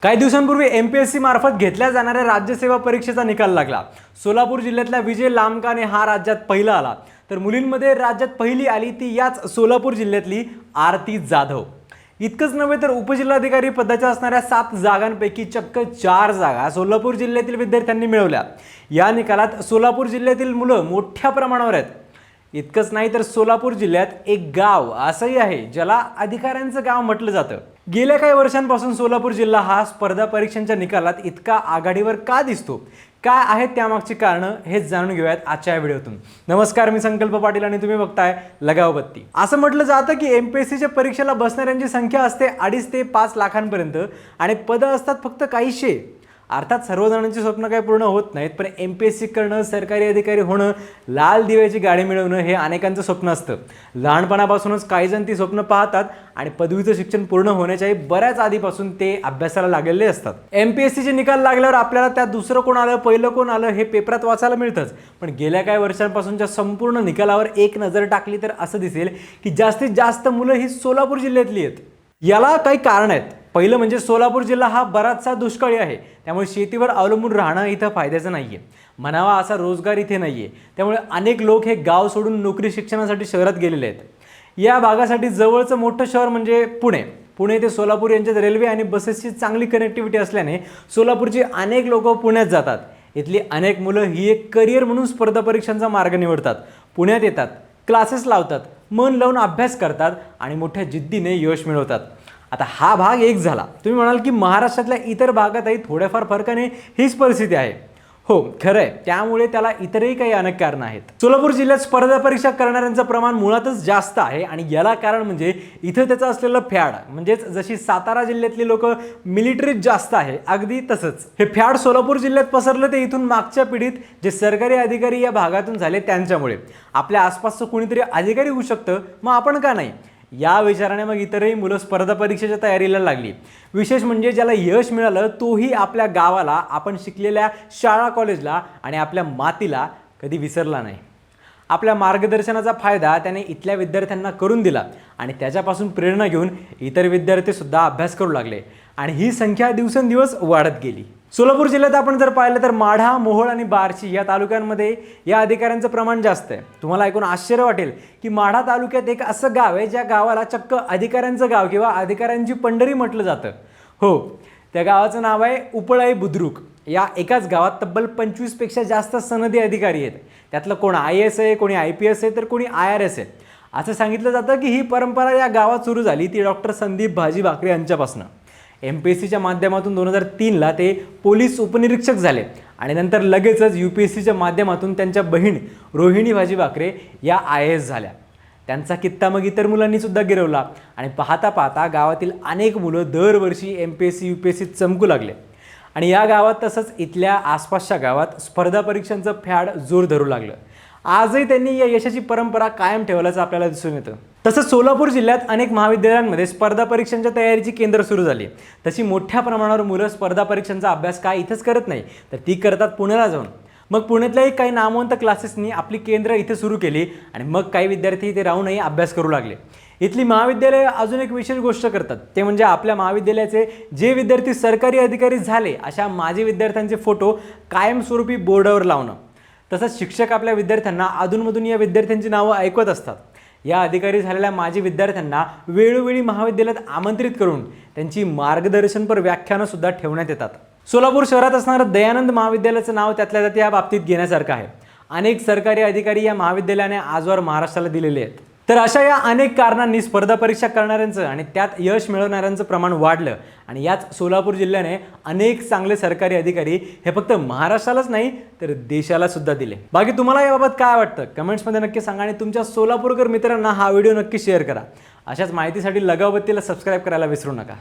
काही दिवसांपूर्वी एमपीएससी मार्फत घेतल्या जाणाऱ्या राज्यसेवा परीक्षेचा निकाल लागला। सोलापूर जिल्ह्यातल्या विजय लामकाने हा राज्यात पहिला आला, तर मुलींमध्ये राज्यात पहिली आली ती याच सोलापूर जिल्ह्यातली आरती जाधव। इतकंच नव्हे तर उपजिल्हाधिकारी पदाच्या असणाऱ्या 7 जागांपैकी चक्क 4 जागा सोलापूर जिल्ह्यातील विद्यार्थ्यांनी मिळवल्या। या निकालात सोलापूर जिल्ह्यातील मुलं मोठ्या प्रमाणावर आहेत। इतकंच नाही तर सोलापूर जिल्ह्यात एक गाव असंही आहे ज्याला अधिकाऱ्यांचं गाव म्हटलं जातं। गेल्या काही वर्षांपासून सोलापूर जिल्हा हा स्पर्धा परीक्षांच्या निकालात इतका आघाडीवर का दिसतो, काय आहेत त्यामागची कारणं हे जाणून घेऊयात आजच्या व्हिडिओतून। नमस्कार, मी संकल्प पाटील आणि तुम्ही बघताय लगाव बत्ती। असं म्हटलं जातं की एमपीएससीच्या परीक्षेला बसणाऱ्यांची संख्या असते 2.5 ते 5 लाखांपर्यंत आणि पदं असतात फक्त काहीशे। अर्थात सर्वजणांची स्वप्न काही पूर्ण होत नाहीत, पण एमपीएससी करणं, सरकारी अधिकारी होणं, लाल दिव्याची गाडी मिळवणं हे अनेकांचं स्वप्न असतं। लहानपणापासूनच काही जण ती स्वप्न पाहतात आणि पदवीचं शिक्षण पूर्ण होण्याच्याही बऱ्याच आधीपासून ते अभ्यासाला लागलेले असतात। एमपीएससीचे निकाल लागल्यावर आपल्याला त्यात दुसरं कोण आलं, पहिलं कोण आलं हे पेपरात वाचायला मिळतंच, पण गेल्या काही वर्षांपासूनच्या संपूर्ण निकालावर एक नजर टाकली तर असं दिसेल की जास्तीत जास्त मुलं ही सोलापूर जिल्ह्यातली आहेत। याला काही कारण आहेत। पहिलं म्हणजे सोलापूर जिल्हा हा बराचसा दुष्काळी आहे, त्यामुळे शेतीवर अवलंबून राहणं इथं फायद्याचं नाहीये। म्हणावा असा रोजगार इथे नाहीये, त्यामुळे अनेक लोक हे गाव सोडून नोकरी शिक्षणासाठी शहरात गेलेले आहेत। या भागासाठी जवळचं मोठं शहर म्हणजे पुणे ते सोलापूर यांच्यात रेल्वे आणि बसेसची चांगली कनेक्टिव्हिटी असल्याने सोलापूरची अनेक लोक पुण्यात जातात। इथली अनेक मुलं ही एक करिअर म्हणून स्पर्धा परीक्षांचा मार्ग निवडतात, पुण्यात येतात, क्लासेस लावतात, मन लावून अभ्यास करतात आणि मोठ्या जिद्दीने यश मिळवतात। आता हा भाग एक झाला। तुम्ही म्हणाल की महाराष्ट्रातल्या इतर भागातही थोड्याफार फरकाने हीच परिस्थिती आहे। हो, खरं आहे, त्यामुळे त्याला इतरही काही अनेक कारणं आहेत। सोलापूर जिल्ह्यात स्पर्धा परीक्षा करणाऱ्यांचं प्रमाण मुळातच जास्त आहे आणि याला कारण म्हणजे इथं त्याचं असलेलं फॅड। म्हणजेच जशी सातारा जिल्ह्यातली लोक मिलिटरीत जास्त आहे, अगदी तसंच हे फॅड सोलापूर जिल्ह्यात पसरलं ते इथून मागच्या पिढीत जे सरकारी अधिकारी या भागातून झाले त्यांच्यामुळे। आपल्या आसपासचं कुणीतरी अधिकारी होऊ शकतं, मग आपण का नाही, या विचाराने मग इतरही मुलं स्पर्धा परीक्षेच्या तयारीला लागली। विशेष म्हणजे ज्याला यश मिळालं तोही आपल्या गावाला, आपण शिकलेल्या शाळा कॉलेजला आणि आपल्या मातीला कधी विसरला नाही। आपल्या मार्गदर्शनाचा फायदा त्याने इथल्या विद्यार्थ्यांना करून दिला आणि त्याच्यापासून प्रेरणा घेऊन इतर विद्यार्थी सुद्धा अभ्यास करू लागले आणि ही संख्या दिवसेंदिवस वाढत गेली। सोलापूर जिल्ह्यात आपण जर पाहिलं तर माढा, मोहोळ आणि बार्शी या तालुक्यांमध्ये या अधिकाऱ्यांचं प्रमाण जास्त आहे। तुम्हाला ऐकून आश्चर्य वाटेल की माढा तालुक्यात एक असं गाव आहे ज्या गावाला चक्क अधिकाऱ्यांचं गाव किंवा अधिकाऱ्यांची पंढरी म्हटलं जातं। हो, त्या गावाचं नाव आहे उपळाई बुद्रुक। या एकाच गावात तब्बल 25 पेक्षा जास्त सनदी अधिकारी आहेत। त्यातलं कोण IAS आहे, कोणी IPS आहे, तर कोणी IRS आहे। असं सांगितलं जातं की ही परंपरा या गावात सुरू झाली ती डॉक्टर संदीप भाजी भाकरे यांच्यापासून। एमपीएससीच्या माध्यमातून 2003ला ते पोलीस उपनिरीक्षक झाले आणि नंतर लगेचच UPSCच्या माध्यमातून त्यांच्या बहीण रोहिणी भाजी भाकरे या IAS झाल्या। त्यांचा कित्ता मग इतर मुलांनी सुद्धा गिरवला आणि पाहता पाहता गावातील अनेक मुलं दरवर्षी MPSC UPSCत चमकू लागले आणि या गावात तसंच इथल्या आसपासच्या गावात स्पर्धा परीक्षांचं फॅड जोर धरू लागलं। आजही त्यांनी या यशाची परंपरा कायम ठेवल्याचं आपल्याला दिसून येतं। तसंच सोलापूर जिल्ह्यात अनेक महाविद्यालयांमध्ये स्पर्धा परीक्षांच्या तयारीची केंद्र सुरू झाली। तशी मोठ्या प्रमाणावर मुलं स्पर्धा परीक्षांचा अभ्यास काय इथंच करत नाही, तर ती करतात पुण्याला जाऊन। मग पुण्यातल्याही काही नामवंत क्लासेसनी आपली केंद्र इथे सुरू केली आणि मग काही विद्यार्थी इथे राहूनही अभ्यास करू लागले। इथली महाविद्यालय अजून एक विशेष गोष्ट करतात, ते म्हणजे आपल्या महाविद्यालयाचे जे विद्यार्थी सरकारी अधिकारी झाले अशा माजी विद्यार्थ्यांचे फोटो कायमस्वरूपी बोर्डावर लावणं। तसंच शिक्षक आपल्या विद्यार्थ्यांना अधूनमधून या विद्यार्थ्यांची नावं ऐकवत असतात। या अधिकारी झालेल्या माजी विद्यार्थ्यांना वेळोवेळी महाविद्यालयात आमंत्रित करून त्यांची मार्गदर्शनपर व्याख्यानं सुद्धा ठेवण्यात येतात। सोलापूर शहरात असणारं दयानंद महाविद्यालयाचं नाव त्यातल्या त्यात या बाबतीत घेण्यासारखं आहे। अनेक सरकारी अधिकारी या महाविद्यालयाने आजवर महाराष्ट्राला दिलेले आहेत। तर अशा या अनेक कारणांनी स्पर्धा परीक्षा करणाऱ्यांचं आणि त्यात यश मिळवणाऱ्यांचं प्रमाण वाढलं आणि याच सोलापूर जिल्ह्याने अनेक चांगले सरकारी अधिकारी हे फक्त महाराष्ट्रालाच नाही तर देशाला सुद्धा दिले। बाकी तुम्हाला याबाबत काय वाटतं कमेंट्समध्ये नक्की सांगा आणि तुमच्या सोलापूरकर मित्रांना हा व्हिडिओ नक्की शेअर करा। अशाच माहितीसाठी लगाव बत्तीला सबस्क्राईब करायला विसरू नका।